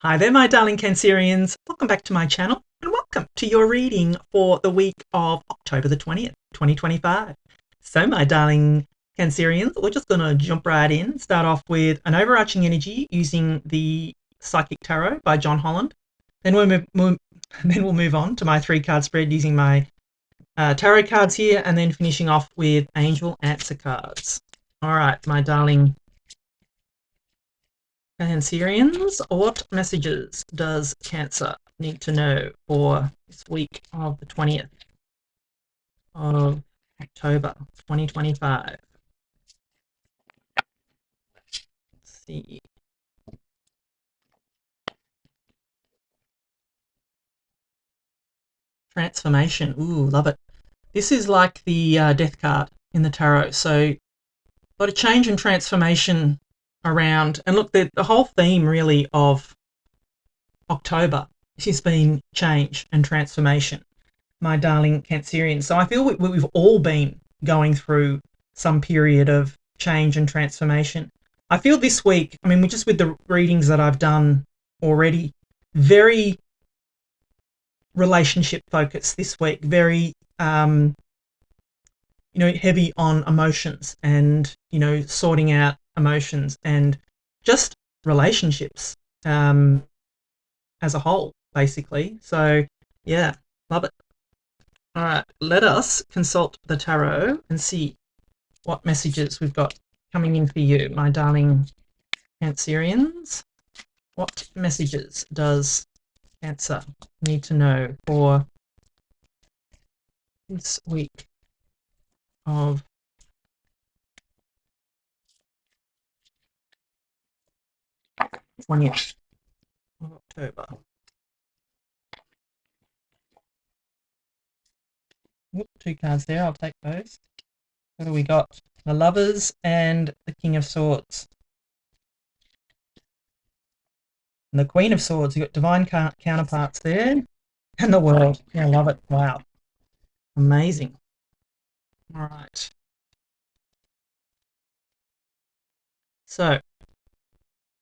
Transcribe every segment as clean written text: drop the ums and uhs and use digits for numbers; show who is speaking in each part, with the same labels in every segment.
Speaker 1: Hi there, my darling Cancerians. Welcome back to my channel and welcome to your reading for the week of October the 20th, 2025. So, my darling Cancerians, we're just going to jump right in. Start off with an overarching energy using the Psychic Tarot by John Holland. Then we'll move on to my 3-card spread using my tarot cards here, and then finishing off with angel answer cards. All right, my darling Cancerians, what messages does Cancer need to know for this week of the 20th of October 2025? Let's see. Transformation. Ooh, love it. This is like the death card in the tarot. So a lot of change and transformation around. And look, the whole theme really of October has been change and transformation, my darling Cancerian. So I feel we've all been going through some period of change and transformation. I feel this week, I mean, just with the readings that I've done already, very relationship focused this week, very heavy on emotions and sorting out emotions and just relationships as a whole, basically. So yeah, love it. All right, let us consult the tarot and see what messages we've got coming in for you, my darling Cancerians. What messages does Cancer need to know for this week of the 20th of October? Oop, 2 cards there, I'll take those. What do we got? The Lovers and the King of Swords. And the Queen of Swords. You've got divine counterparts there. And the World. Yeah, I love it. Wow. Amazing. All right. So,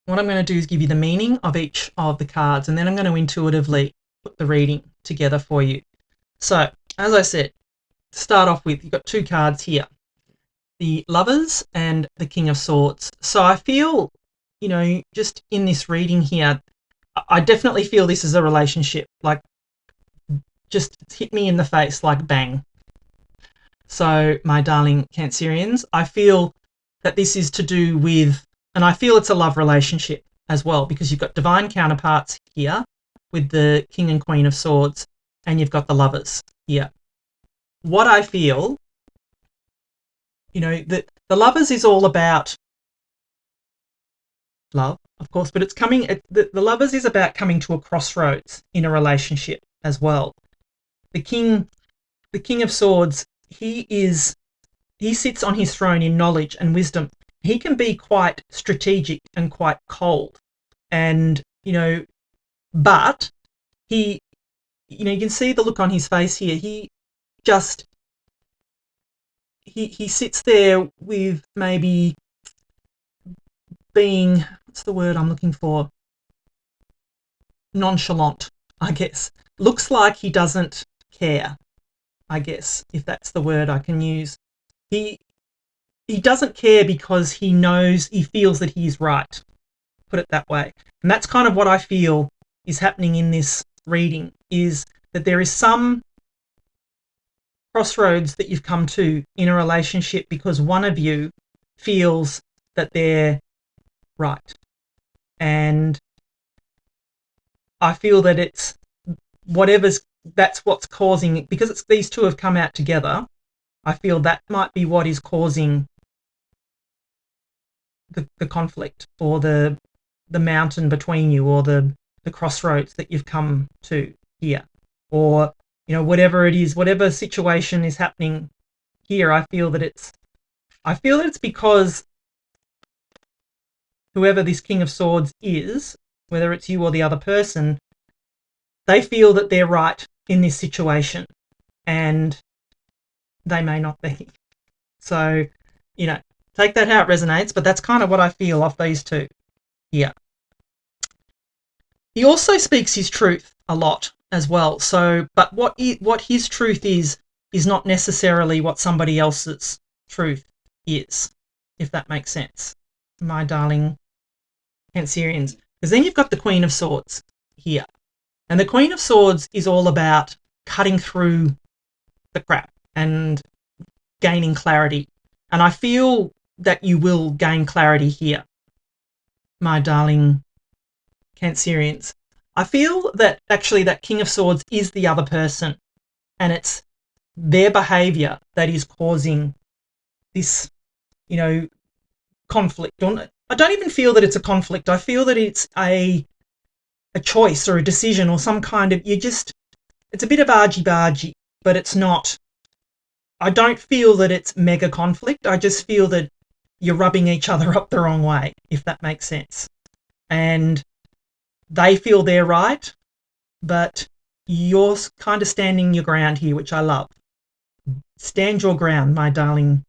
Speaker 1: what I'm going to do is give you the meaning of each of the cards, and then I'm going to intuitively put the reading together for you. So, as I said, to start off with, you've got 2 cards here, the Lovers and the King of Swords. So I feel, just in this reading here, I definitely feel this is a relationship, like just hit me in the face like bang. So, my darling Cancerians, I feel that this is to do with, and I feel it's a love relationship as well, because you've got divine counterparts here with the King and Queen of Swords, and you've got the Lovers here. What I feel, that the Lovers is all about love, of course, but it's the Lovers is about coming to a crossroads in a relationship as well. The King of Swords, he sits on his throne in knowledge and wisdom. He can be quite strategic and quite cold, and but he, you can see the look on his face here. He just he sits there with maybe being, what's the word I'm looking for? Nonchalant, I guess. Looks like he doesn't care, I guess, if that's the word I can use. He doesn't care because he feels that he's right. Put it that way. And that's kind of what I feel is happening in this reading, is that there is some crossroads that you've come to in a relationship because one of you feels that they're right. And I feel that it's that's what's causing it, because these two have come out together. I feel that might be what is causing the conflict, or the mountain between you, or the crossroads that you've come to here, or whatever it is, whatever situation is happening here. I feel that it's because whoever this King of Swords is, whether it's you or the other person, they feel that they're right in this situation, and they may not be. So, take that how it resonates, but that's kind of what I feel off these two here. He also speaks his truth a lot as well. So, but what his truth is not necessarily what somebody else's truth is, if that makes sense, my darling Cancerians. Because then you've got the Queen of Swords here. And the Queen of Swords is all about cutting through the crap and gaining clarity. And I feel that you will gain clarity here, my darling Cancerians. I feel that actually that King of Swords is the other person, and it's their behavior that is causing this, conflict. I don't even feel that it's a conflict. I feel that it's a choice or a decision or some kind of, it's a bit of argy-bargy, but it's not. I don't feel that it's mega conflict. I just feel that you're rubbing each other up the wrong way, if that makes sense. And they feel they're right, but you're kind of standing your ground here, which I love. Stand your ground, my darling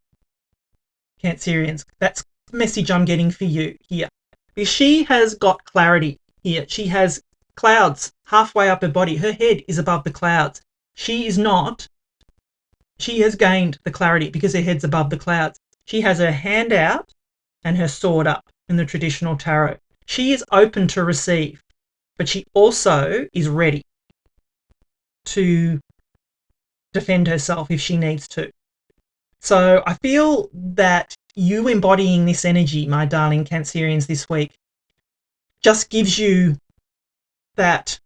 Speaker 1: Cancerians. That's the message I'm getting for you here. Because she has got clarity here. She has clouds halfway up her body. Her head is above the clouds. She is not. She has gained the clarity because her head's above the clouds. She has her hand out and her sword up in the traditional tarot. She is open to receive, but she also is ready to defend herself if she needs to. So I feel that you embodying this energy, my darling Cancerians, this week, just gives you that.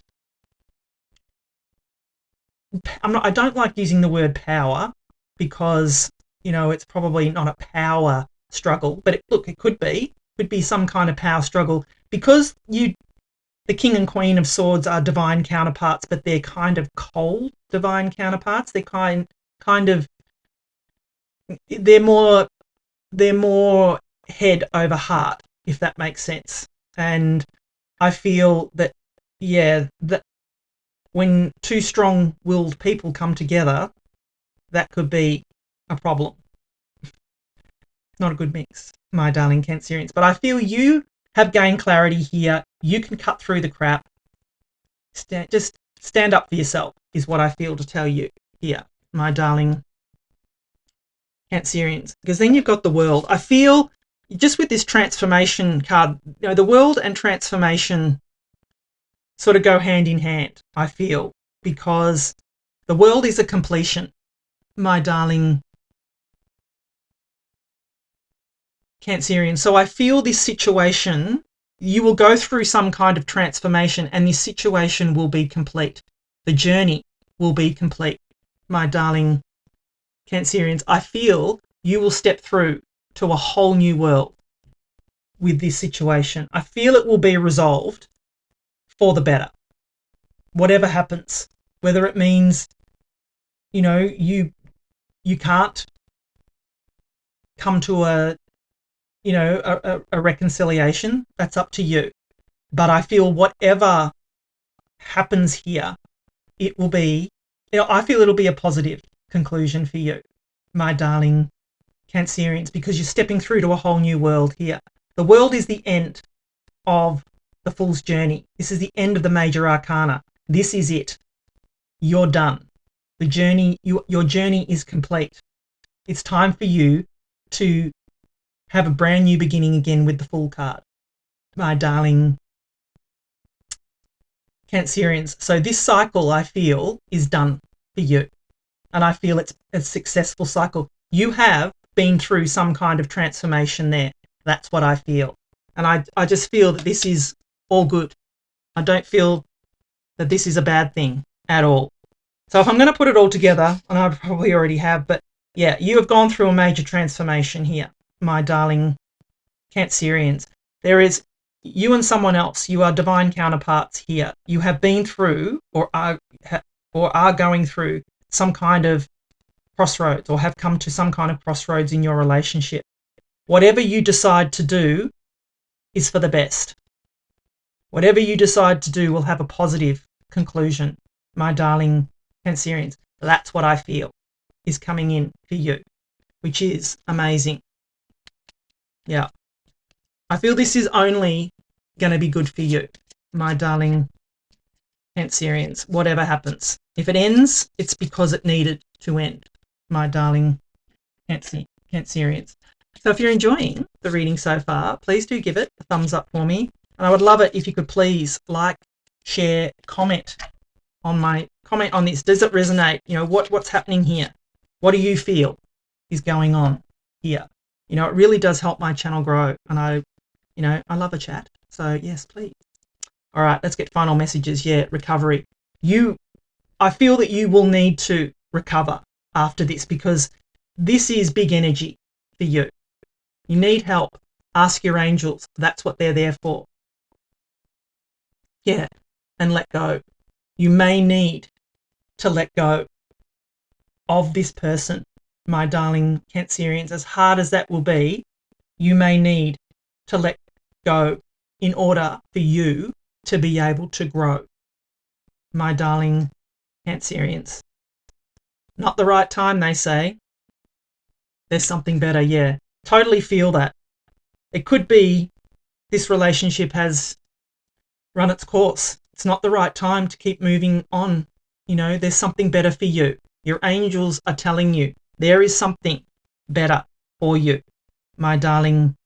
Speaker 1: I don't like using the word power because, it's probably not a power struggle, but it could be some kind of power struggle because the King and Queen of Swords are divine counterparts, but they're kind of cold divine counterparts. They're kind of, they're more head over heart, if that makes sense. And I feel that, that when two strong-willed people come together, that could be a problem. Not a good mix, my darling Cancerians. But I feel you have gained clarity here. You can cut through the crap. Just stand up for yourself is what I feel to tell you here, my darling Cancerians. Because then you've got the World. I feel just with this transformation card, the World and transformation sort of go hand in hand, I feel, because the World is a completion, my darling Cancerian. So I feel this situation, you will go through some kind of transformation and this situation will be complete. The journey will be complete, my darling Cancerians. I feel you will step through to a whole new world with this situation. I feel it will be resolved for the better. Whatever happens, whether it means, you can't come to a reconciliation, that's up to you. But I feel whatever happens here, it will be, I feel it'll be a positive conclusion for you, my darling Cancerians, because you're stepping through to a whole new world here. The World is the end of the Fool's journey. This is the end of the major arcana. This is it. You're done. The journey, your journey is complete. It's time for you to have a brand new beginning again with the Fool card, my darling Cancerians. So this cycle, I feel, is done for you. And I feel it's a successful cycle. You have been through some kind of transformation there. That's what I feel. And I just feel that this is all good. I don't feel that this is a bad thing at all. So if I'm going to put it all together, and I probably already have, but yeah, you have gone through a major transformation here, my darling Cancerians. There is you and someone else. You are divine counterparts here. You have been through or are going through some kind of crossroads or have come to some kind of crossroads in your relationship. Whatever you decide to do is for the best. Whatever you decide to do will have a positive conclusion, my darling Cancerians. That's what I feel is coming in for you, which is amazing. Yeah. I feel this is only going to be good for you, my darling Cancerians, whatever happens. If it ends, it's because it needed to end, my darling Cancerians. So if you're enjoying the reading so far, please do give it a thumbs up for me. And I would love it if you could please like, share, comment on this. Does it resonate? You know, what's happening here? What do you feel is going on here? You know, it really does help my channel grow, and I love a chat. So yes, please. All right, let's get final messages. Yeah, recovery. I feel that you will need to recover after this, because this is big energy for you. You need help. Ask your angels. That's what they're there for. Yeah, and let go. You may need to let go of this person, my darling Cancerians. As hard as that will be, you may need to let go in order for you to be able to grow, my darling Cancerians. Not the right time, they say. There's something better, yeah. Totally feel that. It could be this relationship has run its course. It's not the right time to keep moving on. You know, there's something better for you. Your angels are telling you there is something better for you, my darling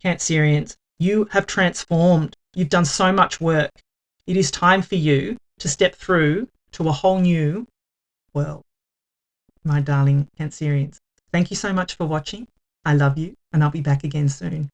Speaker 1: Cancerians. You have transformed. You've done so much work. It is time for you to step through to a whole new world, my darling Cancerians. Thank you so much for watching. I love you, and I'll be back again soon.